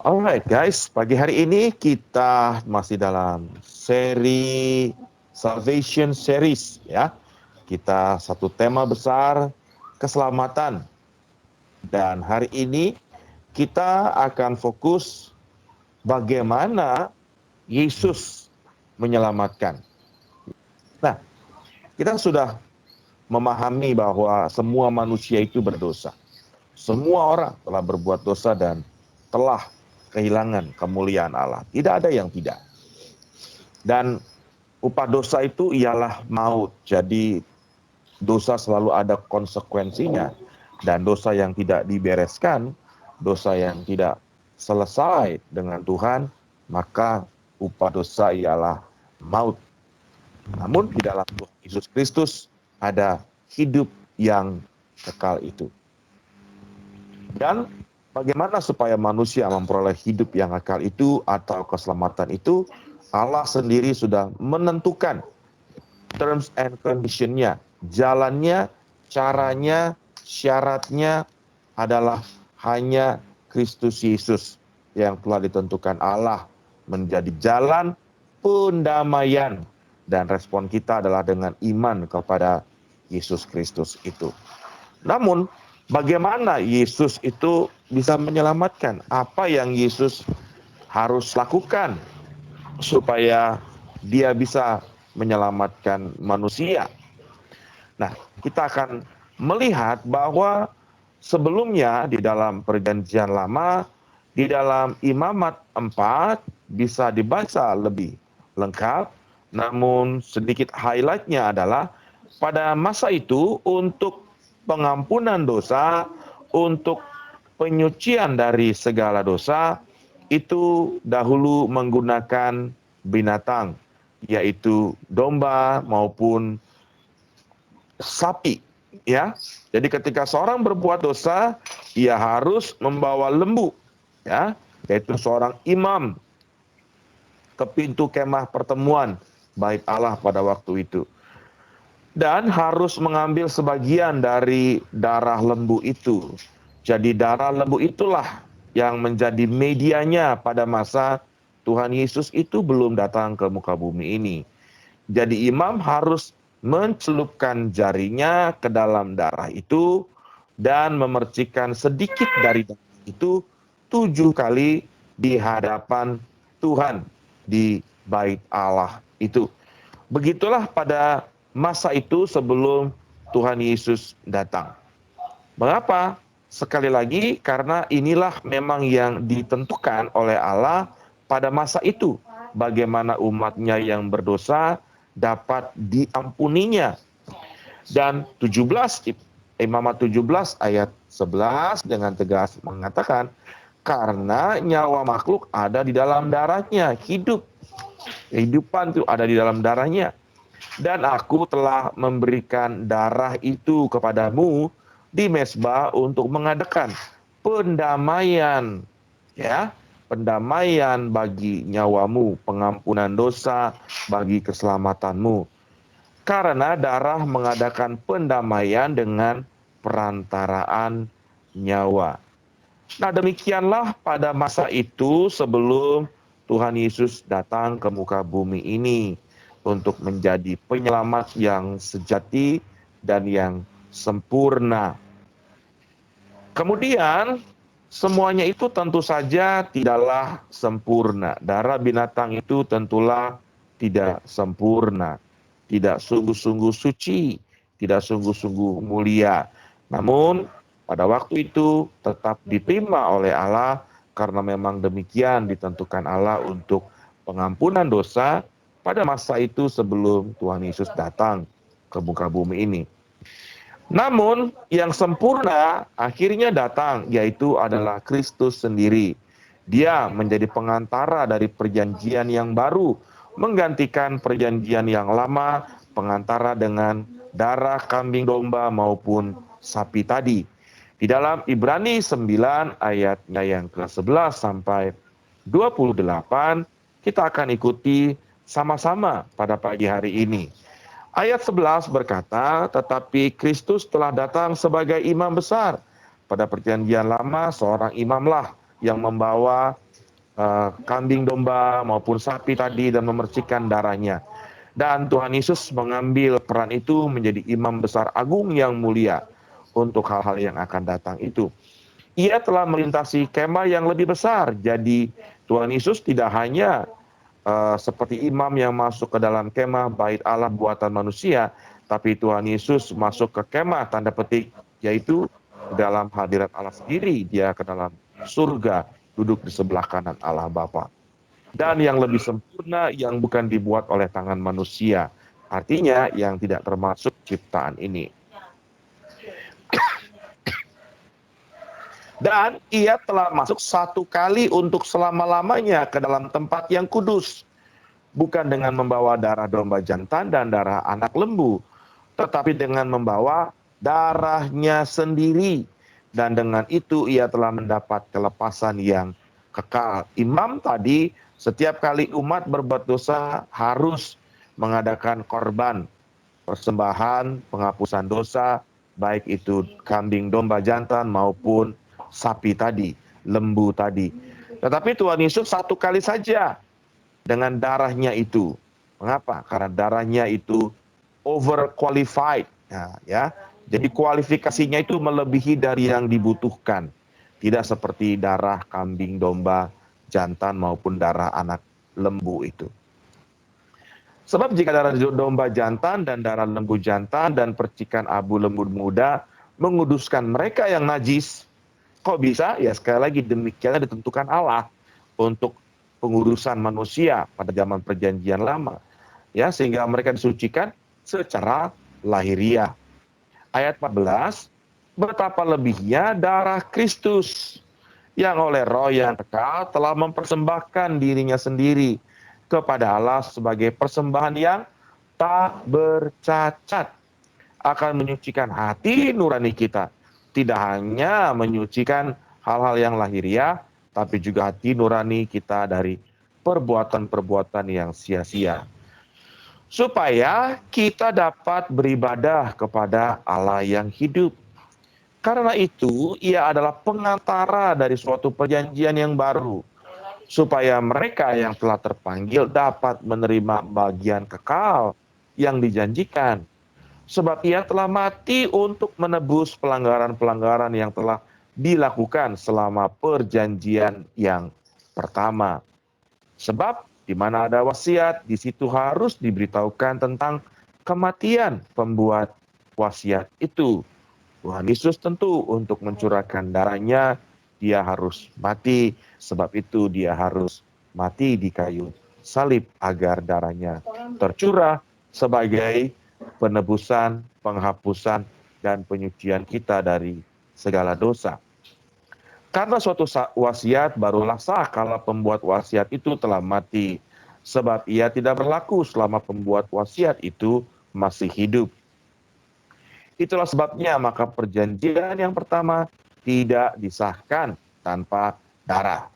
Alright guys, pagi hari ini kita masih dalam seri Salvation Series ya. Kita satu tema besar, keselamatan. Dan hari ini kita akan fokus bagaimana Yesus menyelamatkan. Nah, kita sudah memahami bahwa semua manusia itu berdosa. Semua orang telah berbuat dosa dan telah kehilangan kemuliaan Allah. Tidak ada yang tidak. Dan upah dosa itu ialah maut. Jadi dosa selalu ada konsekuensinya. Dan dosa yang tidak dibereskan, dosa yang tidak selesai dengan Tuhan, maka upah dosa ialah maut. Namun di dalam Tuhan Yesus Kristus ada hidup yang kekal itu. Dan bagaimana supaya manusia memperoleh hidup yang kekal itu atau keselamatan itu? Allah sendiri sudah menentukan terms and condition-nya, jalannya, caranya, syaratnya adalah hanya Kristus Yesus yang telah ditentukan Allah menjadi jalan pendamaian. Dan respon kita adalah dengan iman kepada Yesus Kristus itu. Namun, bagaimana Yesus itu bisa menyelamatkan? Apa yang Yesus harus lakukan supaya dia bisa menyelamatkan manusia? Nah, kita akan melihat bahwa sebelumnya di dalam Perjanjian Lama, di dalam Imamat 4 bisa dibaca lebih lengkap, namun sedikit highlight-nya adalah pada masa itu untuk pengampunan dosa, untuk penyucian dari segala dosa, itu dahulu menggunakan binatang, yaitu domba maupun sapi. Ya, jadi ketika seorang berbuat dosa, ia harus membawa lembu, ya, yaitu seorang imam ke pintu kemah pertemuan bait Allah pada waktu itu. Dan harus mengambil sebagian dari darah lembu itu. Jadi darah lembu itulah yang menjadi medianya pada masa Tuhan Yesus itu belum datang ke muka bumi ini. Jadi imam harus mencelupkan jarinya ke dalam darah itu dan memercikkan sedikit dari darah itu 7 kali di hadapan Tuhan di bait Allah itu. Begitulah pada masa itu sebelum Tuhan Yesus datang. Mengapa? Sekali lagi, karena inilah memang yang ditentukan oleh Allah pada masa itu. Bagaimana umatnya yang berdosa dapat diampuninya. Dan 17, Imamat 17 ayat 11 dengan tegas mengatakan, karena nyawa makhluk ada di dalam darahnya, hidup. Kehidupan itu ada di dalam darahnya. Dan aku telah memberikan darah itu kepadamu di mezbah untuk mengadakan pendamaian, ya, pendamaian bagi nyawamu, pengampunan dosa bagi keselamatanmu. Karena darah mengadakan pendamaian dengan perantaraan nyawa. Nah, demikianlah pada masa itu sebelum Tuhan Yesus datang ke muka bumi ini untuk menjadi penyelamat yang sejati dan yang sempurna. Kemudian, semuanya itu tentu saja tidaklah sempurna. Darah binatang itu tentulah tidak sempurna, tidak sungguh-sungguh suci, tidak sungguh-sungguh mulia. Namun, pada waktu itu tetap diterima oleh Allah karena memang demikian ditentukan Allah untuk pengampunan dosa pada masa itu sebelum Tuhan Yesus datang ke muka bumi ini. Namun yang sempurna akhirnya datang, yaitu adalah Kristus sendiri. Dia menjadi pengantara dari perjanjian yang baru, menggantikan perjanjian yang lama, pengantara dengan darah kambing domba maupun sapi tadi. Di dalam Ibrani 9 ayatnya yang ke-11 sampai 28, kita akan ikuti sama-sama pada pagi hari ini. Ayat 11 berkata, tetapi Kristus telah datang sebagai imam besar. Pada perjanjian lama, seorang imamlah yang membawa kambing domba maupun sapi tadi dan memercikkan darahnya. Dan Tuhan Yesus mengambil peran itu menjadi imam besar agung yang mulia untuk hal-hal yang akan datang itu. Ia telah melintasi kemah yang lebih besar. Jadi Tuhan Yesus tidak hanya seperti imam yang masuk ke dalam kemah bait Allah buatan manusia, tapi Tuhan Yesus masuk ke kemah tanda petik, yaitu dalam hadirat Allah sendiri. Dia ke dalam surga, duduk di sebelah kanan Allah Bapa. Dan yang lebih sempurna yang bukan dibuat oleh tangan manusia. Artinya yang tidak termasuk ciptaan ini. Dan ia telah masuk satu kali untuk selama-lamanya ke dalam tempat yang kudus. Bukan dengan membawa darah domba jantan dan darah anak lembu, tetapi dengan membawa darahnya sendiri. Dan dengan itu ia telah mendapat kelepasan yang kekal. Imam tadi, setiap kali umat berbuat dosa harus mengadakan korban, persembahan, penghapusan dosa, baik itu kambing domba jantan maupun sapi tadi, lembu tadi. Tetapi Tuhan Yesus satu kali saja dengan darahnya itu. Mengapa? Karena darahnya itu overqualified. Ya. Jadi kualifikasinya itu melebihi dari yang dibutuhkan. Tidak seperti darah kambing domba jantan maupun darah anak lembu itu. Sebab jika darah domba jantan dan darah lembu jantan dan percikan abu lembu muda menguduskan mereka yang najis, kok bisa? Ya sekali lagi demikianlah ditentukan Allah untuk pengurusan manusia pada zaman perjanjian lama. Ya, sehingga mereka disucikan secara lahiriah. Ayat 14, betapa lebihnya darah Kristus yang oleh roh yang kekal telah mempersembahkan dirinya sendiri kepada Allah sebagai persembahan yang tak bercacat, akan menyucikan hati nurani kita. Tidak hanya menyucikan hal-hal yang lahiriah, tapi juga hati nurani kita dari perbuatan-perbuatan yang sia-sia. Supaya kita dapat beribadah kepada Allah yang hidup. Karena itu, ia adalah pengantara dari suatu perjanjian yang baru, supaya mereka yang telah terpanggil dapat menerima bagian kekal yang dijanjikan. Sebab ia telah mati untuk menebus pelanggaran-pelanggaran yang telah dilakukan selama perjanjian yang pertama. Sebab di mana ada wasiat, di situ harus diberitahukan tentang kematian pembuat wasiat itu. Tuhan Yesus tentu untuk mencurahkan darahnya, dia harus mati. Sebab itu dia harus mati di kayu salib agar darahnya tercurah sebagai penebusan, penghapusan, dan penyucian kita dari segala dosa. Karena suatu wasiat barulah sah kalau pembuat wasiat itu telah mati. Sebab ia tidak berlaku selama pembuat wasiat itu masih hidup. Itulah sebabnya maka perjanjian yang pertama tidak disahkan tanpa darah.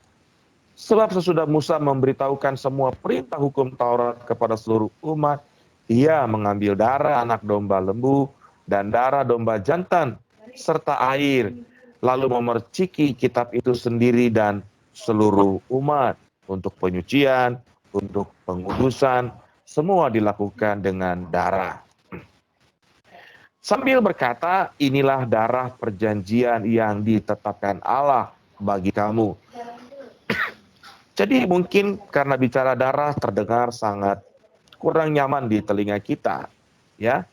Sebab sesudah Musa memberitahukan semua perintah hukum Taurat kepada seluruh umat, ia mengambil darah anak domba lembu dan darah domba jantan serta air, lalu memerciki kitab itu sendiri dan seluruh umat untuk penyucian, untuk pengudusan, semua dilakukan dengan darah. Sambil berkata, inilah darah perjanjian yang ditetapkan Allah bagi kamu. Jadi mungkin karena bicara darah terdengar sangat kurang nyaman di telinga kita. Ya,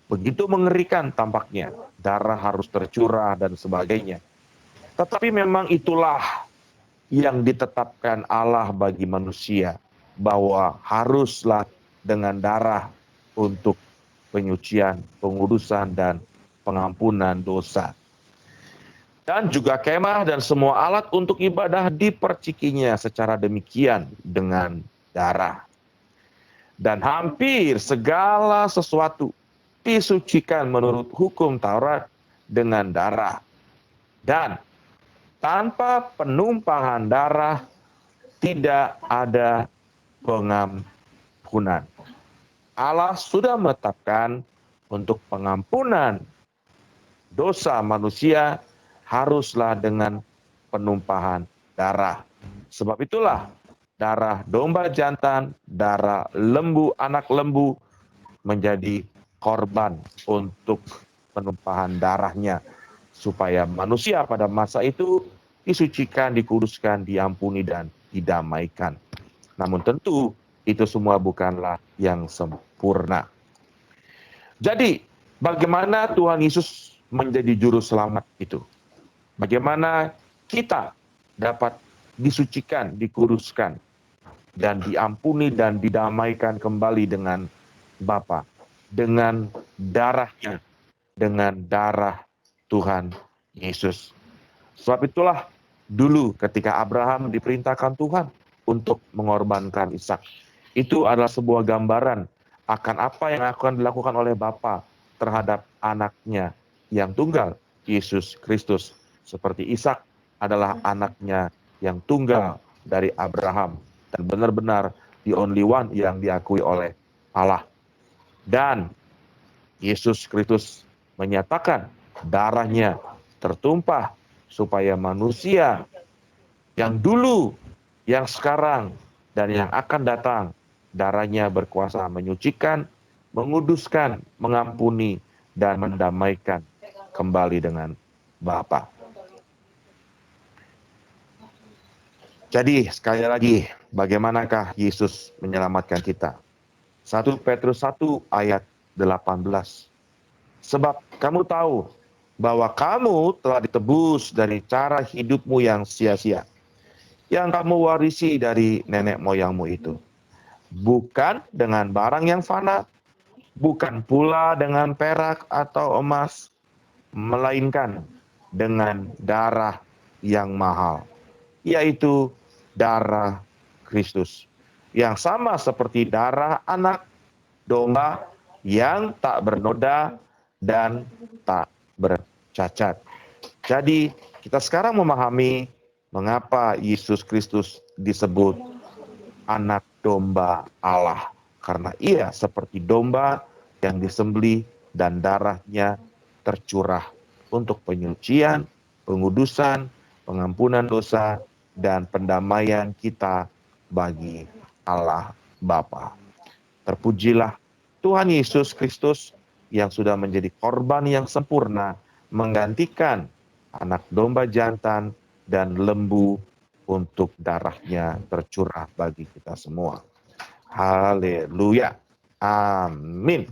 begitu mengerikan tampaknya. Darah harus tercurah dan sebagainya. Tetapi memang itulah yang ditetapkan Allah bagi manusia. Bahwa haruslah dengan darah untuk penyucian, pengudusan, dan pengampunan dosa. Dan juga kemah dan semua alat untuk ibadah dipercikinya secara demikian dengan darah. Dan hampir segala sesuatu disucikan menurut hukum Taurat dengan darah. Dan tanpa penumpahan darah tidak ada pengampunan. Allah sudah menetapkan untuk pengampunan dosa manusia haruslah dengan penumpahan darah. Sebab itulah darah domba jantan, darah lembu, anak lembu menjadi korban untuk penumpahan darahnya, supaya manusia pada masa itu disucikan, dikuduskan, diampuni, dan didamaikan. Namun tentu itu semua bukanlah yang sempurna. Jadi, bagaimana Tuhan Yesus menjadi juru selamat itu? Bagaimana kita dapat disucikan, dikuduskan, dan diampuni dan didamaikan kembali dengan Bapa, dengan darahnya, dengan darah Tuhan Yesus. Sebab itulah dulu ketika Abraham diperintahkan Tuhan untuk mengorbankan Ishak, itu adalah sebuah gambaran akan apa yang akan dilakukan oleh Bapa terhadap anaknya yang tunggal, Yesus Kristus. Seperti Ishak adalah anaknya yang tunggal dari Abraham, dan benar-benar the only one yang diakui oleh Allah. Dan Yesus Kristus menyatakan darahnya tertumpah supaya manusia yang dulu, yang sekarang, dan yang akan datang, darahnya berkuasa menyucikan, menguduskan, mengampuni, dan mendamaikan kembali dengan Bapa. Jadi sekali lagi, bagaimanakah Yesus menyelamatkan kita? 1 Petrus 1 ayat 18. Sebab kamu tahu bahwa kamu telah ditebus dari cara hidupmu yang sia-sia, yang kamu warisi dari nenek moyangmu itu. Bukan dengan barang yang fana, bukan pula dengan perak atau emas, melainkan dengan darah yang mahal, yaitu darah Kristus, yang sama seperti darah anak domba yang tak bernoda dan tak bercacat. Jadi kita sekarang memahami mengapa Yesus Kristus disebut anak domba Allah. Karena ia seperti domba yang disembelih dan darahnya tercurah untuk penyucian, pengudusan, pengampunan dosa, dan pendamaian kita bagi Allah Bapa. Terpujilah Tuhan Yesus Kristus yang sudah menjadi korban yang sempurna, menggantikan anak domba jantan dan lembu untuk darahnya tercurah bagi kita semua. Haleluya. Amin.